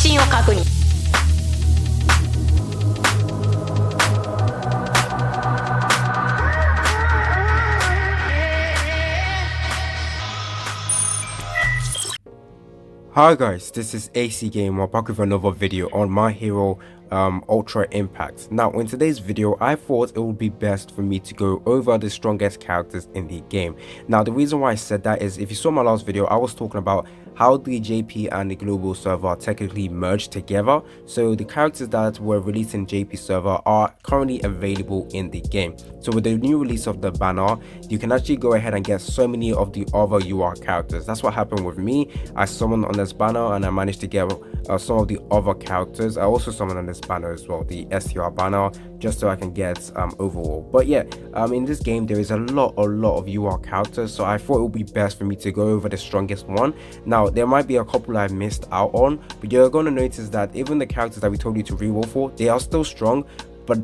信を確認。Hi guys, this is AC Gamer back with another video on My Hero Ultra Impact. Now in today's video I thought it would be best for me to go over the strongest characters in the game. Now the reason why I said that is if you saw my last video I was talking about how the JP and the global server technically merged together. So the characters that were released in JP server are currently available in the game. So with the new release of the banner, you can actually go ahead and get so many of the other UR characters. That's what happened with me. I summoned on this banner and I managed to get some of the other characters. I also summoned on this banner as well, the STR banner, just so I can get overall. But yeah, in this game there is a lot of UR characters, so I thought it would be best for me to go over the strongest one. Now there might be a couple I've missed out on, but you're going to notice that even the characters that we told you to reroll for, they are still strong. But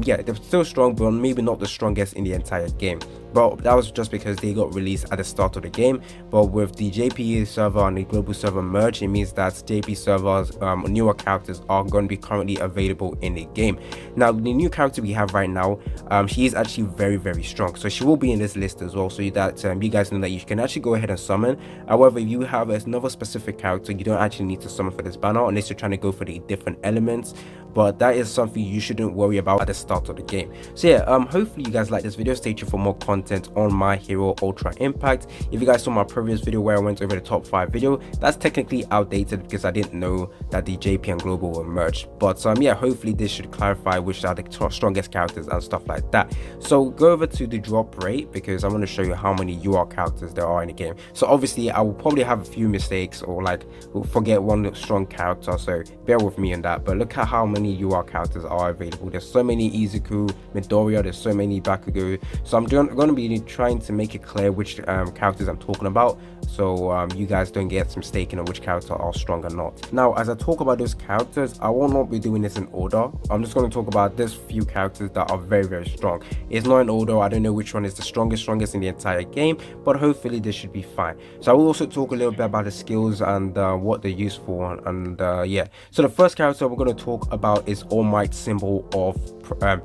yeah, they're still strong, but maybe not the strongest in the entire game. But that was just because they got released at the start of the game. But with the JP server and the global server merge, it means that JP servers newer characters are going to be currently available in the game. Now the new character we have right now, she is actually very strong, so she will be in this list as well, so that you guys know that you can actually go ahead and summon. However, if you have another specific character, you don't actually need to summon for this banner unless you're trying to go for the different elements. But that is something you shouldn't worry about at the start of the game. So yeah, hopefully you guys like this video. Stay tuned for more content on My Hero Ultra Impact. If you guys saw my previous video where I went over the top 5 video, that's technically outdated because I didn't know that the JP and global were merged. But yeah, hopefully this should clarify which are the strongest characters and stuff like that. So go over to the drop rate because I want to show you how many UR characters there are in the game. So obviously I will probably have a few mistakes or like forget one strong character, so bear with me on that. But look at how many UR characters are available. There's so many Izuku, Midoriya, there's so many Bakugo. So I'm going to be trying to make it clear which characters I'm talking about, so you guys don't get mistaken on which character are strong or not. Now as I talk about those characters, I will not be doing this in order. I'm just going to talk about this few characters that are very strong. It's not in order. I don't know which one is the strongest in the entire game, but hopefully this should be fine. So I will also talk a little bit about the skills and what they're used for, and yeah. So the first character we're going to talk about is All Might, symbol of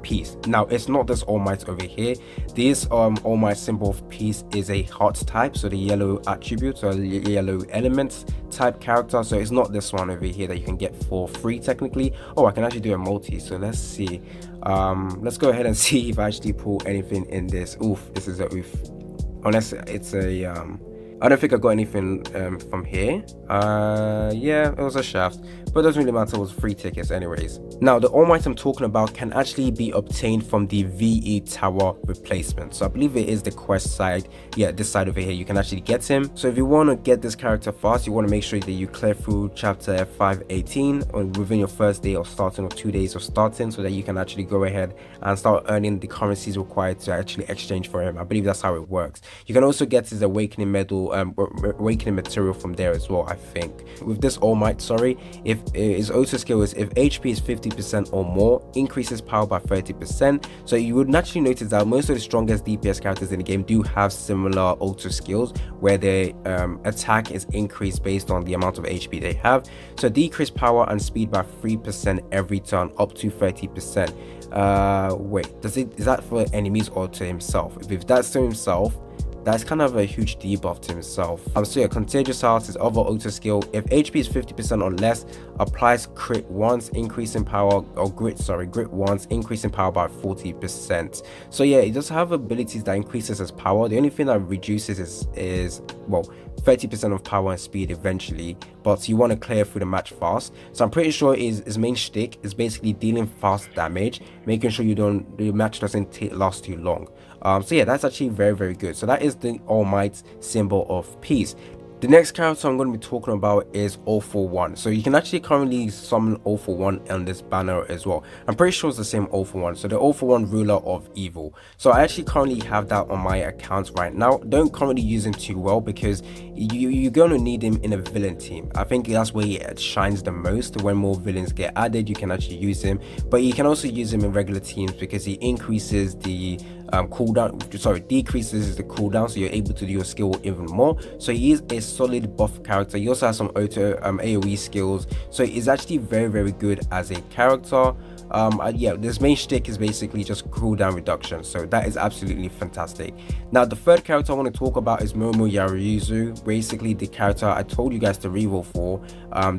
peace. Now it's not this All Might over here. This All Might, symbol of peace, is a heart type, so the yellow attribute or yellow elements type character. So it's not this one over here that you can get for free technically. Oh, I can actually do a multi, so let's see. Let's go ahead and see if I actually pull anything in this. Oof, this is a oof. Unless it's a I don't think I got anything from here. Yeah, it was a shaft, but it doesn't really matter. It was free tickets anyways. Now the All Might I'm talking about can actually be obtained from the VE Tower replacement. So I believe it is the quest side. Yeah, this side over here, you can actually get him. So if you want to get this character fast, you want to make sure that you clear through chapter 518 or within your first day of starting or 2 days of starting, so that you can actually go ahead and start earning the currencies required to actually exchange for him. I believe that's how it works. You can also get his awakening medal, awakening material from there as well, I think. With this All Might, sorry, if his auto skill is if HP is 50% or more, increases power by 30%. So you would naturally notice that most of the strongest DPS characters in the game do have similar auto skills where their attack is increased based on the amount of HP they have. So decrease power and speed by 3% every turn, up to 30%. Wait, is that for enemies or to himself? If that's to himself, that's kind of a huge debuff to himself. So yeah, Contagious Heart is other auto skill. If HP is 50% or less, applies crit once, increase in power, or grit once, increase in power by 40%. So yeah, it does have abilities that increases his power. The only thing that reduces is well, 30% of power and speed eventually, but you want to clear through the match fast. So I'm pretty sure his main shtick is basically dealing fast damage, making sure the match doesn't last too long. So yeah, that's actually very good. So that is the All Might, symbol of peace. The next character I'm going to be talking about is All For One. So you can actually currently summon All For One on this banner as well. I'm pretty sure it's the same All For One. So the All For One, ruler of evil. So I actually currently have that on my account right now. Don't currently use him too well because you're going to need him in a villain team. I think that's where it shines the most. When more villains get added, you can actually use him. But you can also use him in regular teams because he increases the cooldown, sorry, decreases the cooldown, so you're able to do your skill even more. So he is a solid buff character. He also has some auto AoE skills, so he's actually very good as a character. Yeah, this main shtick is basically just cooldown reduction, so that is absolutely fantastic. Now the third character I want to talk about is Momo Yaruzu, basically the character I told you guys to reroll for,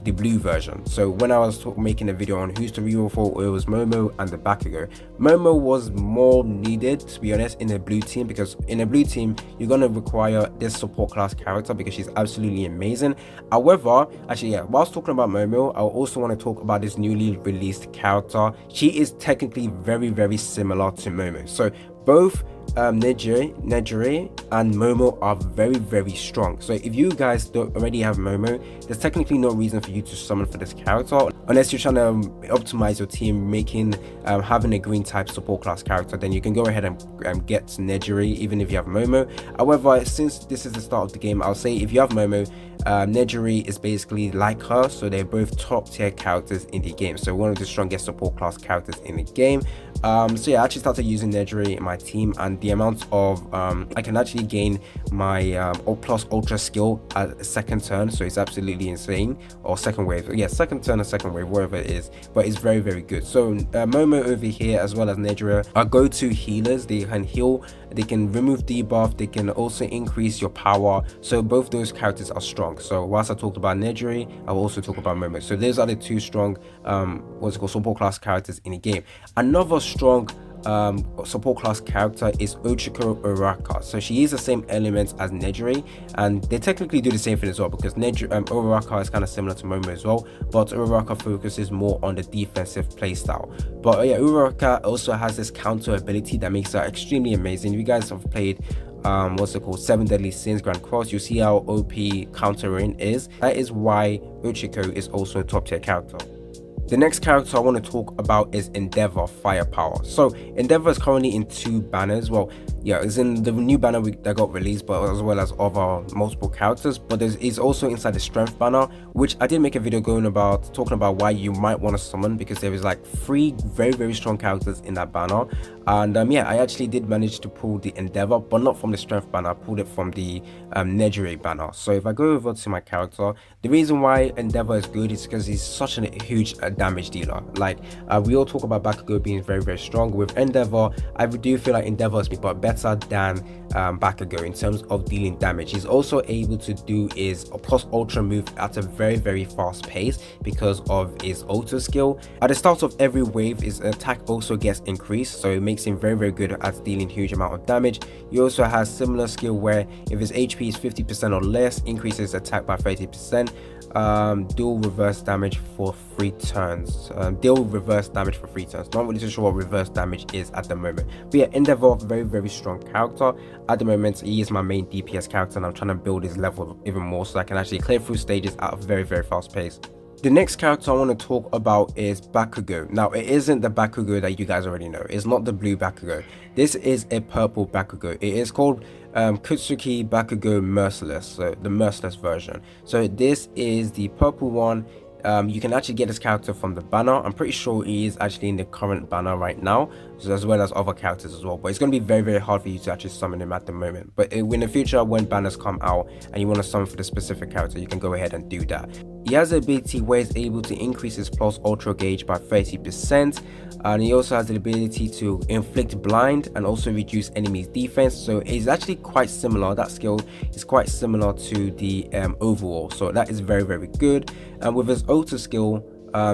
the blue version. So when I was making a video on who's to reroll for, it was Momo and the Bakugo. Momo was more needed, to be honest, in a blue team, because in a blue team you're going to require this support class character because she's absolutely amazing. However, actually, yeah, whilst talking about Momo, I also want to talk about this newly released character. She is technically very similar to Momo. So both Nejire and Momo are very strong. So if you guys don't already have Momo, there's technically no reason for you to summon for this character unless you're trying to optimize your team, making having a green type support class character. Then you can go ahead and get Nejire even if you have Momo. However, since this is the start of the game, I'll say if you have Momo, Nejire is basically like her, so they're both top tier characters in the game, so one of the strongest support class characters in the game. So yeah, I actually started using Nejire in my team, and the amount of I can actually gain my plus ultra skill at a second turn, so it's absolutely insane. Or second wave, yeah, second turn or second wave, whatever it is, but it's very good. So Momo over here as well as Nejire are go-to healers. They can heal, they can remove debuff, they can also increase your power, so both those characters are strong. So whilst I talked about Nejire, I will also talk about Momo. So those are the two strong what's it called, support class characters in the game. Another strong support class character is Ochiko Uraraka. So she is the same elements as Nejire, and they technically do the same thing as well, because Uraraka is kind of similar to Momo as well, but Uraraka focuses more on the defensive playstyle. But yeah, Uraraka also has this counter ability that makes her extremely amazing. If you guys have played what's it called, 7 Deadly Sins Grand Cross, you see how OP countering is. That is why Ochiko is also a top tier character. The next character I want to talk about is Endeavor Firepower. So Endeavor is currently in 2 banners. Well, yeah, it's in the new banner that got released, but as well as other multiple characters. But it's also inside the strength banner, which I did make a video talking about why you might want to summon, because there is like 3 very strong characters in that banner. And yeah, I actually did manage to pull the Endeavor, but not from the strength banner. I pulled it from the Nejire banner. So if I go over to my character, the reason why Endeavor is good is because he's such a huge damage dealer. Like we all talk about Bakugo being very strong. With Endeavor, I do feel like Endeavor is better than Bakugo in terms of dealing damage. He's also able to do his plus ultra move at a very fast pace because of his auto skill. At the start of every wave, his attack also gets increased, so it makes him very good at dealing huge amount of damage. He also has similar skill where if his HP is 50% or less, increases attack by 30%. Deal reverse damage for 3 turns. Deal reverse damage for 3 turns. Not really too sure what reverse damage is at the moment, but yeah, Endeavor, very strong character. At the moment, he is my main DPS character, and I'm trying to build his level even more so I can actually clear through stages at a very fast pace. The next character I want to talk about is Bakugo. Now, it isn't the Bakugo that you guys already know. It's not the blue Bakugo. This is a purple Bakugo. It is called Kutsuki Bakugo Merciless, so the Merciless version. So this is the purple one. You can actually get this character from the banner. I'm pretty sure he is actually in the current banner right now, as well as other characters as well, but it's going to be very hard for you to actually summon him at the moment. But in the future, when banners come out and you want to summon for the specific character, you can go ahead and do that. He has the ability where he's able to increase his plus ultra gauge by 30%, and he also has the ability to inflict blind and also reduce enemies defense. So he's actually quite similar. That skill is quite similar to the overall, so that is very good. And with his auto skill,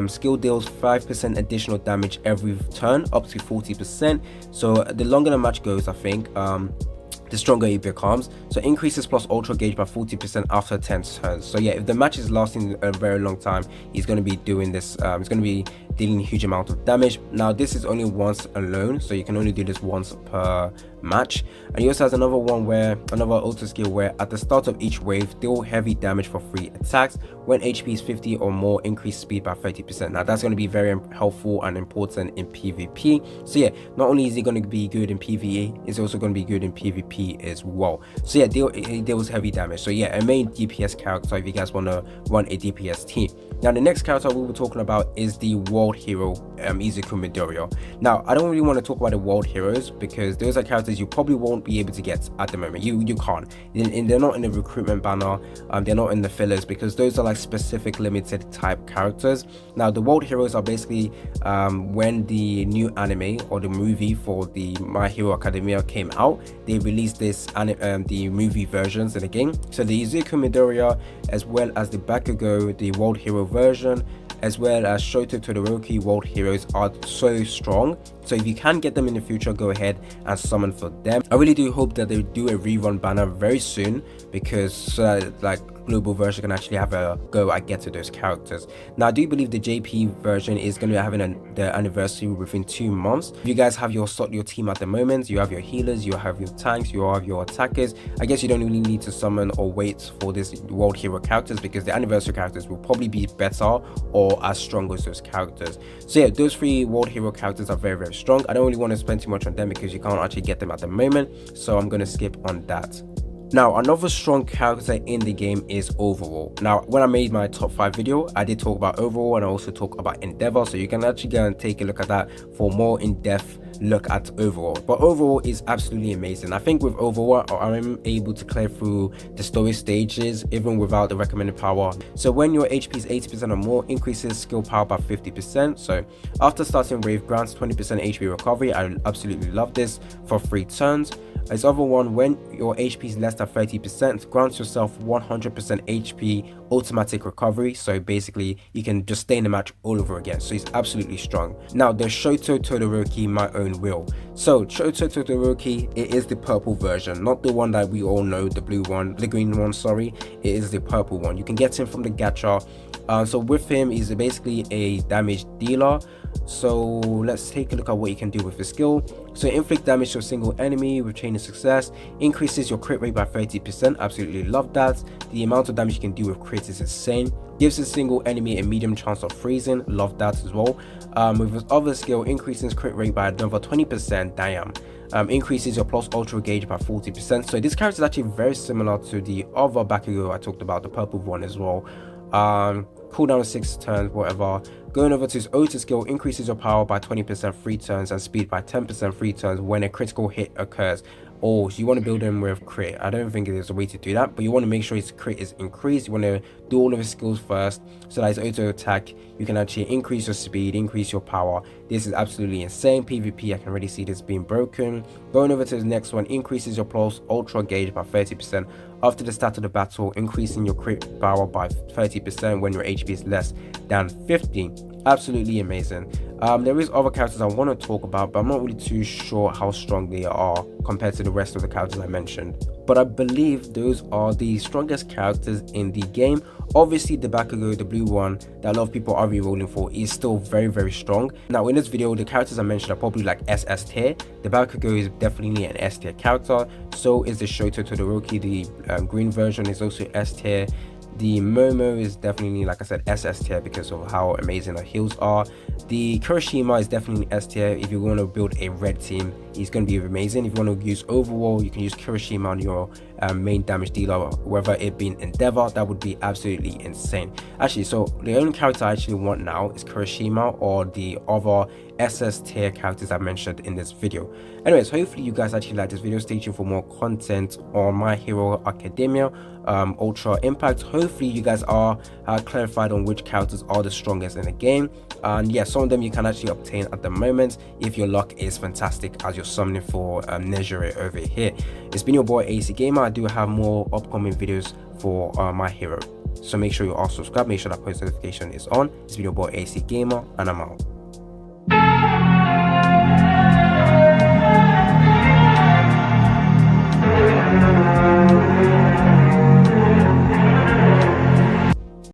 skill deals 5% additional damage every turn, up to 40%. So the longer the match goes, I think the stronger he becomes. So increases plus ultra gauge by 40% after 10 turns. So yeah, if the match is lasting a very long time, he's going to be doing this. He's going to be dealing a huge amount of damage. Now this is only once alone, so you can only do this once per match. And he also has another one where another auto skill where at the start of each wave, deal heavy damage for 3 attacks. When HP is 50 or more, increase speed by 30%. Now that's going to be very helpful and important in PvP. So yeah, not only is he going to be good in PvE, it's also going to be good in PvP as well. So yeah, he deals heavy damage. So yeah, a main DPS character if you guys want to run a DPS team. Now the next character we were talking about is the World world hero Izuku Midoriya. Now I don't really want to talk about the world heroes because those are characters you probably won't be able to get at the moment. You can't, and they're not in the recruitment banner, they're not in the fillers, because those are like specific limited type characters. Now the world heroes are basically when the new anime or the movie for the My Hero Academia came out, they released this the movie versions in the game. So the Izuku Midoriya, as well as the Bakugo, the world hero version, as well as Shoto, Todoroki world heroes are so strong. So if you can get them in the future, go ahead and summon for them. I really do hope that they do a rerun banner very soon, because like global version can actually have a go at getting those characters. Now I do believe the JP version is going to be having the anniversary within 2 months. If you guys have your team at the moment, you have your healers, you have your tanks, you have your attackers, I guess you don't really need to summon or wait for this world hero characters, because the anniversary characters will probably be better or as strong as those characters. So yeah, those 3 world hero characters are very strong. I don't really want to spend too much on them because you can't actually get them at the moment, so I'm going to skip on that. Now another strong character in the game is Overall. Now when I made my top 5 video, I did talk about Overall and I also talk about Endeavor, so you can actually go and take a look at that for more in-depth look at Overall. But Overall is absolutely amazing. I think with Overall I'm able to clear through the story stages even without the recommended power. So when your HP is 80% or more, increases skill power by 50%. So after starting wave, grants 20% HP recovery. I absolutely love this for 3 turns. As other one, when your HP is less than 30%, grants yourself 100% HP automatic recovery. So basically you can just stay in the match all over again. So it's absolutely strong. Now the Shoto Todoroki My Own Will. So Shoto Todoroki, it is the purple version, not the one that we all know, the blue one, the green one, sorry. It is the purple one. You can get him from the gacha. So with him, he's basically a damage dealer. So let's take a look at what you can do with the skill. So inflict damage to a single enemy with chain of success, increases your crit rate by 30%. Absolutely love that. The amount of damage you can do with crit is insane. Gives a single enemy a medium chance of freezing. Love that as well. With his other skill, increases crit rate by another 20%. Damn. Increases your plus ultra gauge by 40%. So this character is actually very similar to the other Bakugo I talked about, the purple one as well. Cooldown 6 turns, whatever. Going over to his auto skill, increases your power by 20% 3 turns and speed by 10% 3 turns when a critical hit occurs. So you want to build him with crit. I don't think there's a way to do that, but you want to make sure his crit is increased. You want to do all of his skills first, so that his auto attack, you can actually increase your speed, increase your power. This is absolutely insane. PvP, I can already see this being broken. Going over to the next one, increases your plus ultra gauge by 30%. After the start of the battle, increasing your crit power by 30% when your HP is less than 50. Absolutely amazing. There is other characters I want to talk about, but I'm not really too sure how strong they are compared to the rest of the characters I mentioned. But I believe those are the strongest characters in the game. Obviously the Bakugo, the blue one that a lot of people are re-rolling for, is still very strong. Now in this video, the characters I mentioned are probably like SS tier. The Bakugo is definitely an S tier character. So is the Shoto Todoroki, the green version, is also S tier. The Momo is definitely, like I said, SS tier because of how amazing her heals are. The Kirishima is definitely S tier. If you want to build a red team, he's going to be amazing. If you want to use Overall, you can use Kirishima on your main damage dealer, whether it be in Endeavor. That would be absolutely insane. Actually, so the only character I actually want now is Kirishima or the other SS tier characters I mentioned in this video. Anyways, hopefully you guys actually like this video. Stay tuned for more content on My Hero Academia Ultra Impact. Hopefully you guys are clarified on which characters are the strongest in the game, and yeah, some of them you can actually obtain at the moment if your luck is fantastic, as you're summoning for Nejire over here. It's been your boy AC Gamer. I do have more upcoming videos for My Hero, so make sure you are subscribed, make sure that post notification is on. It's been your boy AC Gamer, and I'm out.